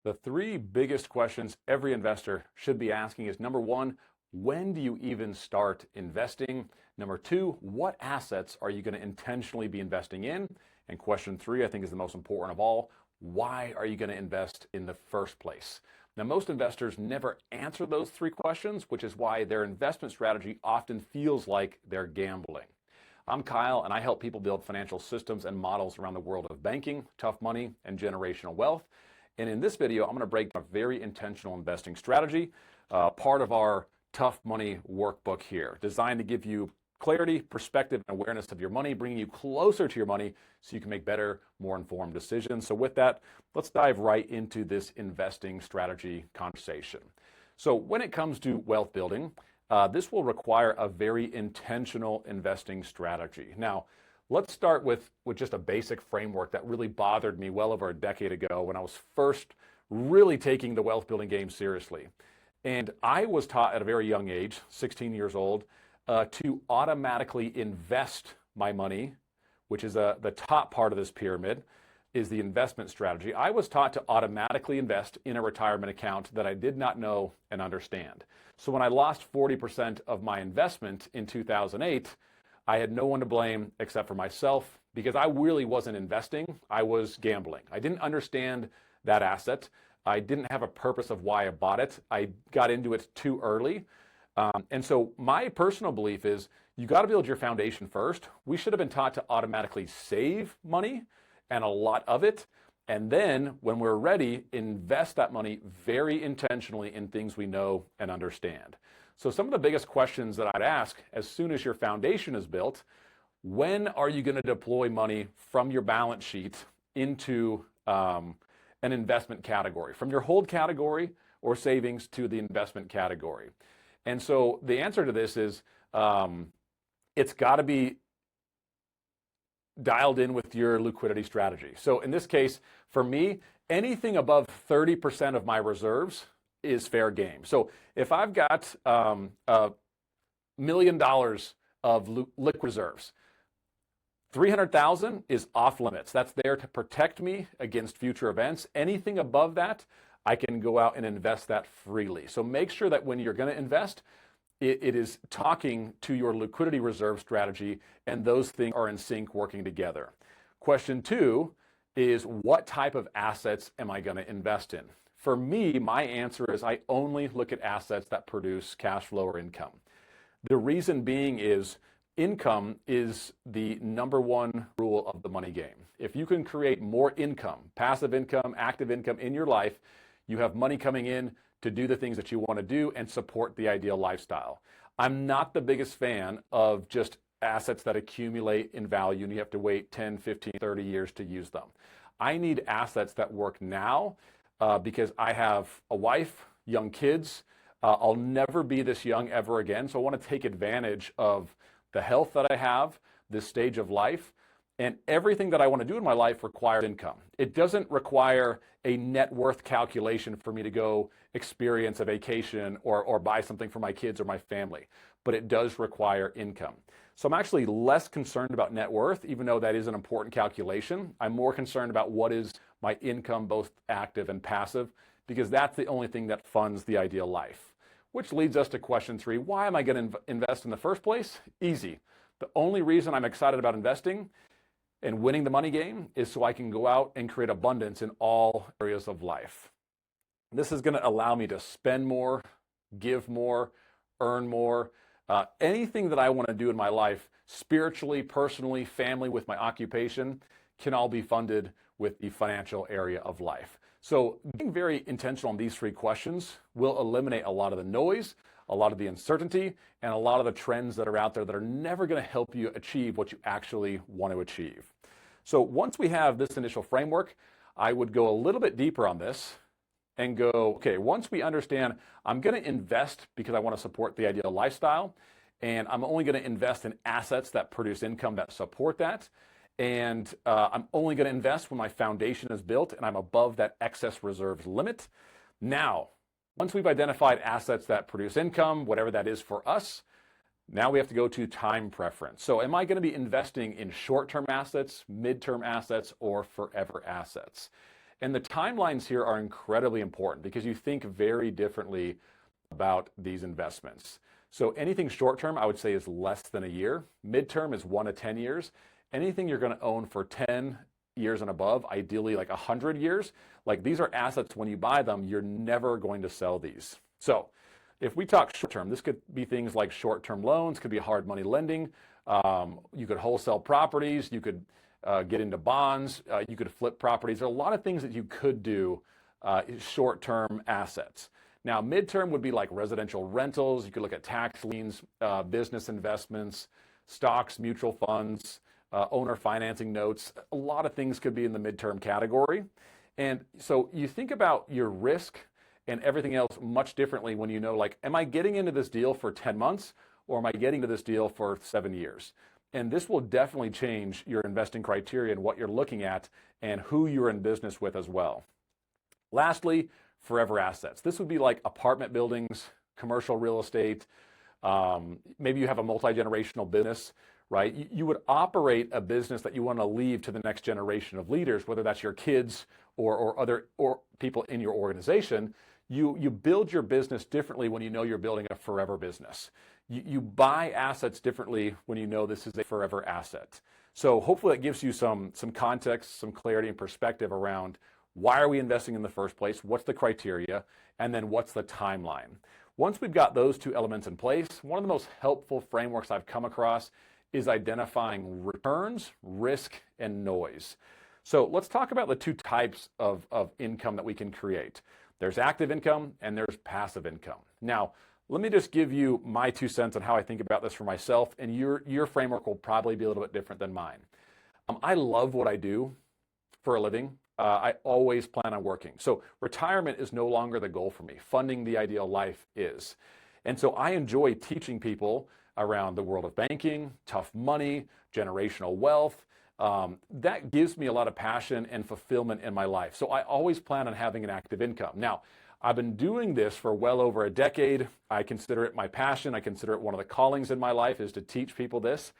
The three biggest questions every investor should be asking is, number one, when do you even start investing? Number two, what assets are you going to intentionally be investing in? And question three, I think, is the most important of all. Why are you going to invest in the first place? Now, most investors never answer those three questions, which is why their investment strategy often feels like they're gambling. I'm Kyle, and I help people build financial systems and models around the world of banking, tough money, and generational wealth. And in this video, I'm going to break down a very intentional investing strategy, part of our Tough Money workbook here, designed to give you clarity, perspective, and awareness of your money, bringing you closer to your money so you can make better, more informed decisions. So with that, let's dive right into this investing strategy conversation. So when it comes to wealth building, this will require a very intentional investing strategy. Now, let's start with just a basic framework that really bothered me well over a decade ago when I was first really taking the wealth building game seriously. And I was taught at a very young age, 16 years old, to automatically invest my money, which is the top part of this pyramid, is the investment strategy. I was taught to automatically invest in a retirement account that I did not know and understand. So when I lost 40% of my investment in 2008, I had no one to blame except for myself because I really wasn't investing. I was gambling. I didn't understand that asset. I didn't have a purpose of why I bought it. I got into it too early. And so my personal belief is you got to build your foundation first. We should have been taught to automatically save money and a lot of it. And then when we're ready, invest that money very intentionally in things we know and understand. So some of the biggest questions that I'd ask as soon as your foundation is built, when are you going to deploy money from your balance sheet into an investment category, from your hold category or savings to the investment category? And so the answer to this is it's got to be dialed in with your liquidity strategy. So in this case, for me, anything above 30% of my reserves is fair game. So if I've got $1 million of liquid reserves, 300,000 is off limits. That's there to protect me against future events. Anything above that, I can go out and invest that freely. So make sure that when you're going to invest, it is talking to your liquidity reserve strategy, and those things are in sync working together. Question two is, what type of assets am I going to invest in? For me, my answer is I only look at assets that produce cash flow or income. The reason being is income is the number one rule of the money game. If you can create more income, passive income, active income in your life, you have money coming in to do the things that you want to do and support the ideal lifestyle. I'm not the biggest fan of just assets that accumulate in value and you have to wait 10, 15, 30 years to use them. I need assets that work now because I have a wife, young kids. I'll never be this young ever again. So I want to take advantage of the health that I have, this stage of life, and everything that I want to do in my life requires income. It doesn't require a net worth calculation for me to go experience a vacation or buy something for my kids or my family, but it does require income. So I'm actually less concerned about net worth, even though that is an important calculation. I'm more concerned about what is my income, both active and passive, because that's the only thing that funds the ideal life. Which leads us to question three. Why am I going to invest in the first place? Easy. The only reason I'm excited about investing and winning the money game is so I can go out and create abundance in all areas of life. This is going to allow me to spend more, give more, earn more. Anything that I want to do in my life, spiritually, personally, family, with my occupation, can all be funded with the financial area of life. So being very intentional on these three questions will eliminate a lot of the noise, a lot of the uncertainty, and a lot of the trends that are out there that are never going to help you achieve what you actually want to achieve. So once we have this initial framework, I would go a little bit deeper on this and go, okay, once we understand I'm going to invest because I want to support the ideal lifestyle, and I'm only going to invest in assets that produce income that support that, and I'm only going to invest when my foundation is built and I'm above that excess reserves limit. Now, once we've identified assets that produce income, whatever that is for us, now we have to go to time preference. So am I going to be investing in short-term assets, mid-term assets, or forever assets? And the timelines here are incredibly important because you think very differently about these investments. So anything short term, I would say, is less than a year. Midterm is 1 to 10 years. Anything you're going to own for 10 years and above, ideally like 100 years, like these are assets when you buy them, you're never going to sell these. So if we talk short term, this could be things like short term loans, could be hard money lending. You could wholesale properties, you could get into bonds, you could flip properties. There are a lot of things that you could do short term assets. Now, midterm would be like residential rentals. You could look at tax liens, business investments, stocks, mutual funds, owner financing notes. A lot of things could be in the midterm category. And so you think about your risk and everything else much differently when you know, like, am I getting into this deal for 10 months or am I getting to this deal for 7 years? And this will definitely change your investing criteria and what you're looking at and who you're in business with as well. Lastly, forever assets. This would be like apartment buildings, commercial real estate. Maybe you have a multi-generational business, right? You would operate a business that you want to leave to the next generation of leaders, whether that's your kids or other people in your organization. You build your business differently when you know you're building a forever business. You buy assets differently when you know this is a forever asset. So hopefully that gives you some context, some clarity and perspective around why are we investing in the first place, what's the criteria, and then what's the timeline. Once we've got those two elements in place, one of the most helpful frameworks I've come across is identifying returns, risk, and noise. So let's talk about the two types of income that we can create. There's active income and there's passive income. Now, let me just give you my 2 cents on how I think about this for myself, and your framework will probably be a little bit different than mine. I love what I do for a living. I always plan on working. So retirement is no longer the goal for me. Funding the ideal life is. And so I enjoy teaching people around the world of banking, tough money, generational wealth. That gives me a lot of passion and fulfillment in my life. So I always plan on having an active income. Now, I've been doing this for well over a decade. I consider it my passion. I consider it one of the callings in my life is to teach people this.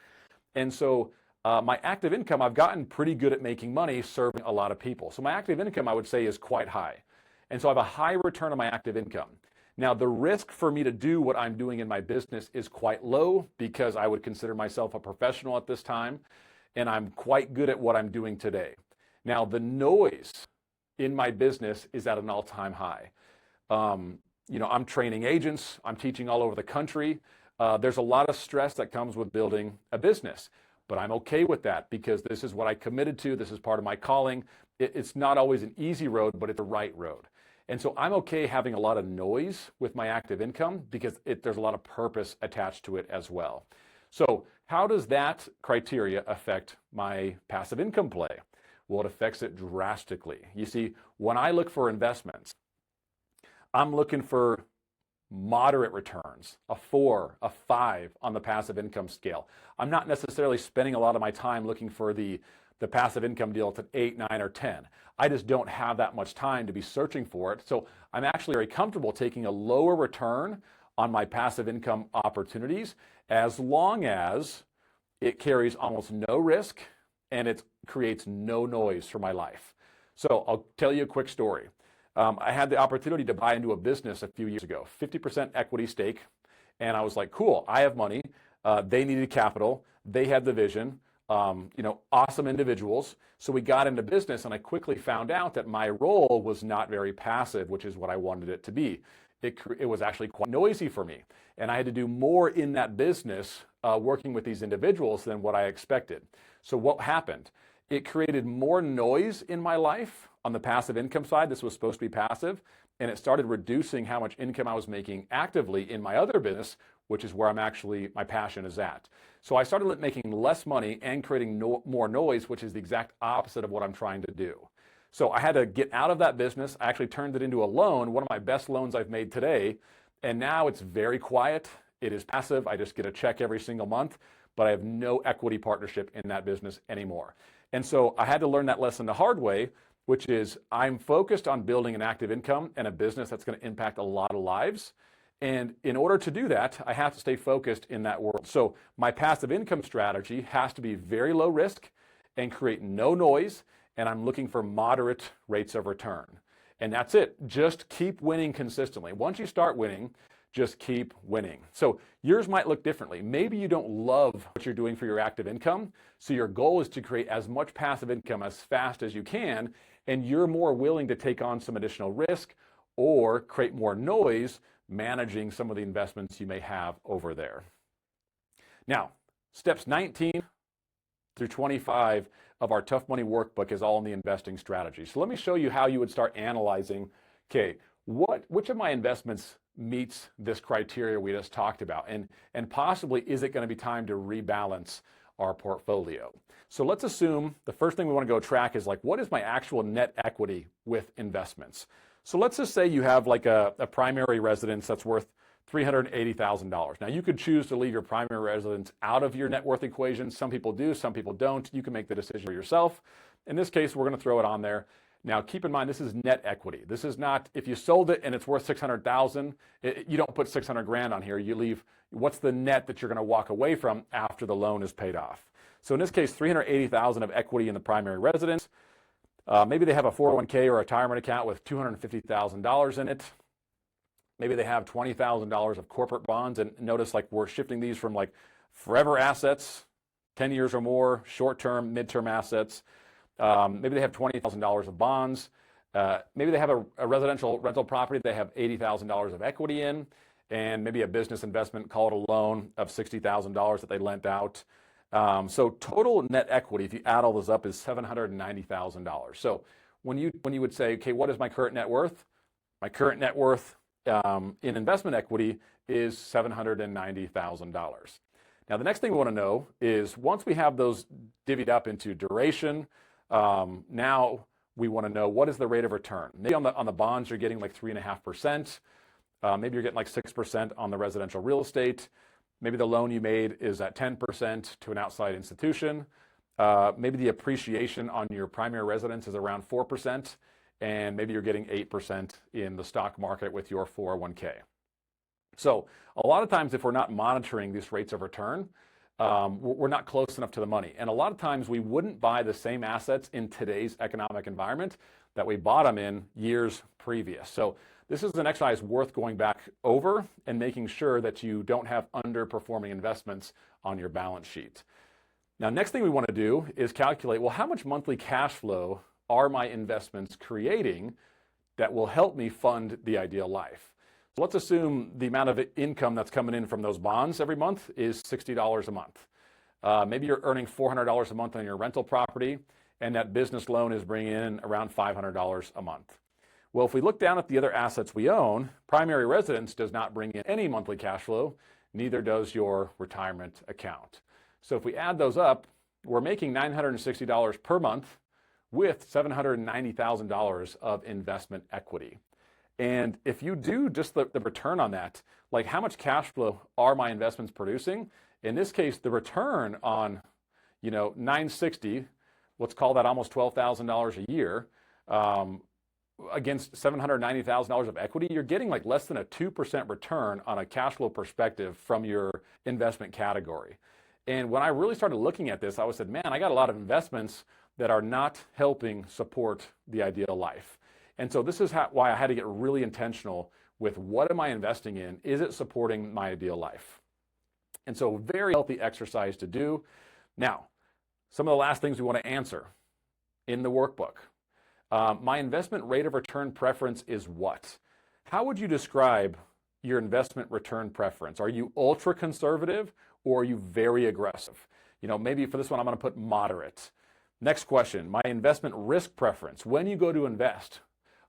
And so my active income, I've gotten pretty good at making money serving a lot of people. So my active income, I would say, is quite high. And so I have a high return on my active income. Now, the risk for me to do what I'm doing in my business is quite low because I would consider myself a professional at this time, and I'm quite good at what I'm doing today. Now, the noise in my business is at an all-time high. I'm training agents. I'm teaching all over the country. There's a lot of stress that comes with building a business. But I'm okay with that because this is what I committed to. This is part of my calling. It's not always an easy road, but it's the right road. And so I'm okay having a lot of noise with my active income because there's a lot of purpose attached to it as well. So how does that criteria affect my passive income play? Well, it affects it drastically. You see, when I look for investments, I'm looking for moderate returns, a 4, a 5 on the passive income scale. I'm not necessarily spending a lot of my time looking for the passive income deal at 8, 9, or 10. I just don't have that much time to be searching for it. So I'm actually very comfortable taking a lower return on my passive income opportunities as long as it carries almost no risk and it creates no noise for my life. So I'll tell you a quick story. I had the opportunity to buy into a business a few years ago, 50% equity stake. And I was like, cool, I have money. They needed capital. They had the vision, awesome individuals. So we got into business and I quickly found out that my role was not very passive, which is what I wanted it to be. It was actually quite noisy for me. And I had to do more in that business working with these individuals than what I expected. So what happened? It created more noise in my life on the passive income side. This was supposed to be passive, and it started reducing how much income I was making actively in my other business, which is where my passion is at. So I started making less money and creating more noise, which is the exact opposite of what I'm trying to do. So I had to get out of that business. I actually turned it into a loan, one of my best loans I've made today, and now it's very quiet. It is passive. I just get a check every single month, but I have no equity partnership in that business anymore. And so I had to learn that lesson the hard way, which is I'm focused on building an active income and a business that's going to impact a lot of lives. And in order to do that, I have to stay focused in that world. So my passive income strategy has to be very low risk and create no noise and I'm looking for moderate rates of return. And that's it. Just keep winning consistently. Once you start winning, just keep winning. So yours might look differently. Maybe you don't love what you're doing for your active income, so your goal is to create as much passive income as fast as you can, and you're more willing to take on some additional risk or create more noise managing some of the investments you may have over there. Now, steps 19 through 25 of our Tough Money Workbook is all in the investing strategy. So let me show you how you would start analyzing, okay, which of my investments meets this criteria we just talked about, and possibly is it going to be time to rebalance our portfolio. So let's assume the first thing we want to go track is like, what is my actual net equity with investments? So let's just say you have like a primary residence that's worth $380,000. Now you could choose to leave your primary residence out of your net worth equation. Some people do, some people don't. You can make the decision for yourself. In this case, we're going to throw it on there. Now keep in mind, this is net equity. This is not, if you sold it and it's worth 600,000, you don't put 600 grand on here. You leave, what's the net that you're going to walk away from after the loan is paid off? So in this case, 380,000 of equity in the primary residence. Maybe they have a 401k or retirement account with $250,000 in it. Maybe they have $20,000 of corporate bonds, and notice like we're shifting these from like forever assets, 10 years or more, short-term, mid-term assets. Maybe they have $20,000 of bonds. Maybe they have a residential rental property they have $80,000 of equity in, and maybe a business investment, call it a loan of $60,000 that they lent out. So total net equity, if you add all those up, is $790,000. So when you would say, okay, what is my current net worth? My current net worth in investment equity is $790,000. Now, the next thing we want to know is once we have those divvied up into duration, now we want to know what is the rate of return. Maybe on the bonds, you're getting like 3.5%. Maybe you're getting like 6% on the residential real estate. Maybe the loan you made is at 10% to an outside institution. Maybe the appreciation on your primary residence is around 4%. And maybe you're getting 8% in the stock market with your 401k. So a lot of times if we're not monitoring these rates of return, we're not close enough to the money. And a lot of times we wouldn't buy the same assets in today's economic environment that we bought them in years previous. So this is an exercise worth going back over and making sure that you don't have underperforming investments on your balance sheet. Now, next thing we want to do is calculate, well, how much monthly cash flow are my investments creating that will help me fund the ideal life? So let's assume the amount of income that's coming in from those bonds every month is $60 a month. Maybe you're earning $400 a month on your rental property, and that business loan is bringing in around $500 a month. Well, if we look down at the other assets we own, primary residence does not bring in any monthly cash flow, neither does your retirement account. So if we add those up, we're making $960 per month with $790,000 of investment equity. And if you do just the return on that, like how much cash flow are my investments producing? In this case, the return on, $960, let's call that almost $12,000 a year, against $790,000 of equity, you're getting like less than a 2% return on a cash flow perspective from your investment category. And when I really started looking at this, I said, man, I got a lot of investments that are not helping support the ideal life. And so this is why I had to get really intentional with what am I investing in? Is it supporting my ideal life? And so very healthy exercise to do. Now, some of the last things we want to answer in the workbook. My investment rate of return preference is what? How would you describe your investment return preference? Are you ultra conservative or are you very aggressive? Maybe for this one, I'm going to put moderate. Next question, my investment risk preference. When you go to invest,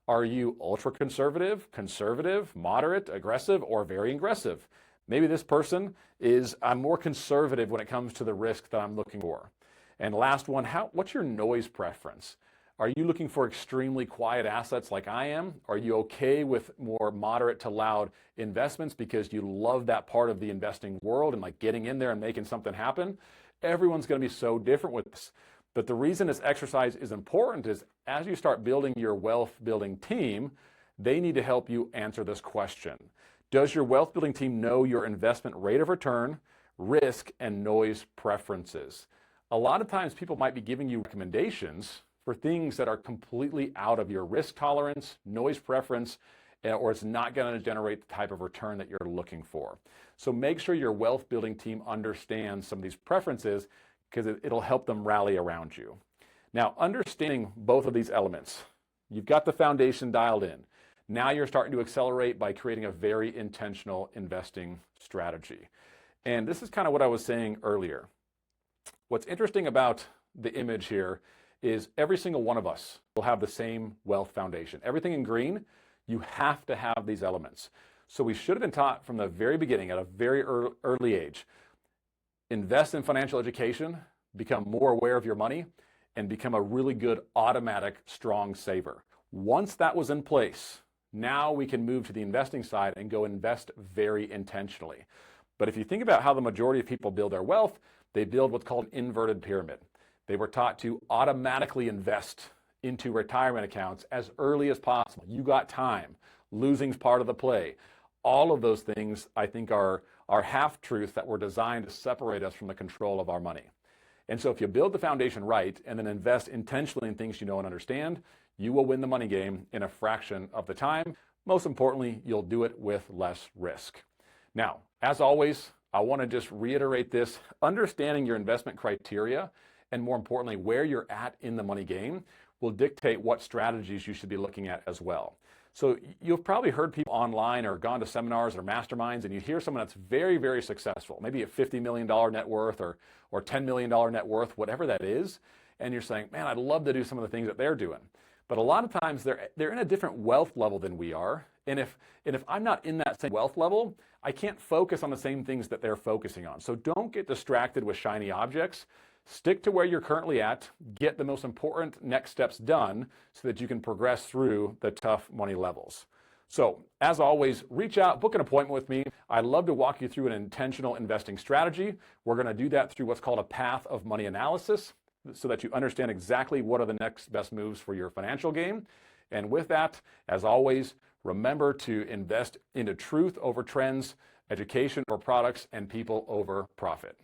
are you ultra conservative, conservative, moderate, aggressive, or very aggressive? Maybe this person is, I'm more conservative when it comes to the risk that I'm looking for. And last one, what's your noise preference? Are you looking for extremely quiet assets like I am? Are you okay with more moderate to loud investments because you love that part of the investing world and like getting in there and making something happen? Everyone's going to be so different with this. But the reason this exercise is important is as you start building your wealth building team, they need to help you answer this question. Does your wealth building team know your investment rate of return, risk, and noise preferences? A lot of times people might be giving you recommendations for things that are completely out of your risk tolerance, noise preference, or it's not going to generate the type of return that you're looking for. So make sure your wealth building team understands some of these preferences, because it'll help them rally around you. Now, understanding both of these elements, you've got the foundation dialed in. Now you're starting to accelerate by creating a very intentional investing strategy. And this is kind of what I was saying earlier. What's interesting about the image here is every single one of us will have the same wealth foundation. Everything in green, you have to have these elements. So we should have been taught from the very beginning, at a very early age, invest in financial education, become more aware of your money, and become a really good automatic strong saver. Once that was in place, now we can move to the investing side and go invest very intentionally. But if you think about how the majority of people build their wealth, they build what's called an inverted pyramid. They were taught to automatically invest into retirement accounts as early as possible. You got time. Losing's part of the play. All of those things, I think, are half-truths that were designed to separate us from the control of our money. And so if you build the foundation right and then invest intentionally in things you know and understand, you will win the money game in a fraction of the time. Most importantly, you'll do it with less risk. Now, as always, I want to just reiterate this. Understanding your investment criteria, and more importantly, where you're at in the money game, will dictate what strategies you should be looking at as well. So you've probably heard people online or gone to seminars or masterminds, and you hear someone that's very, very successful, maybe a $50 million net worth or $10 million net worth, whatever that is, and you're saying, man, I'd love to do some of the things that they're doing. But a lot of times they're in a different wealth level than we are, and if I'm not in that same wealth level, I can't focus on the same things that they're focusing on. So don't get distracted with shiny objects. Stick to where you're currently at, get the most important next steps done so that you can progress through the tough money levels. So, as always, reach out, book an appointment with me. I'd love to walk you through an intentional investing strategy. We're going to do that through what's called a path of money analysis, so that you understand exactly what are the next best moves for your financial game. And with that, as always, remember to invest into truth over trends, education over products, and people over profit.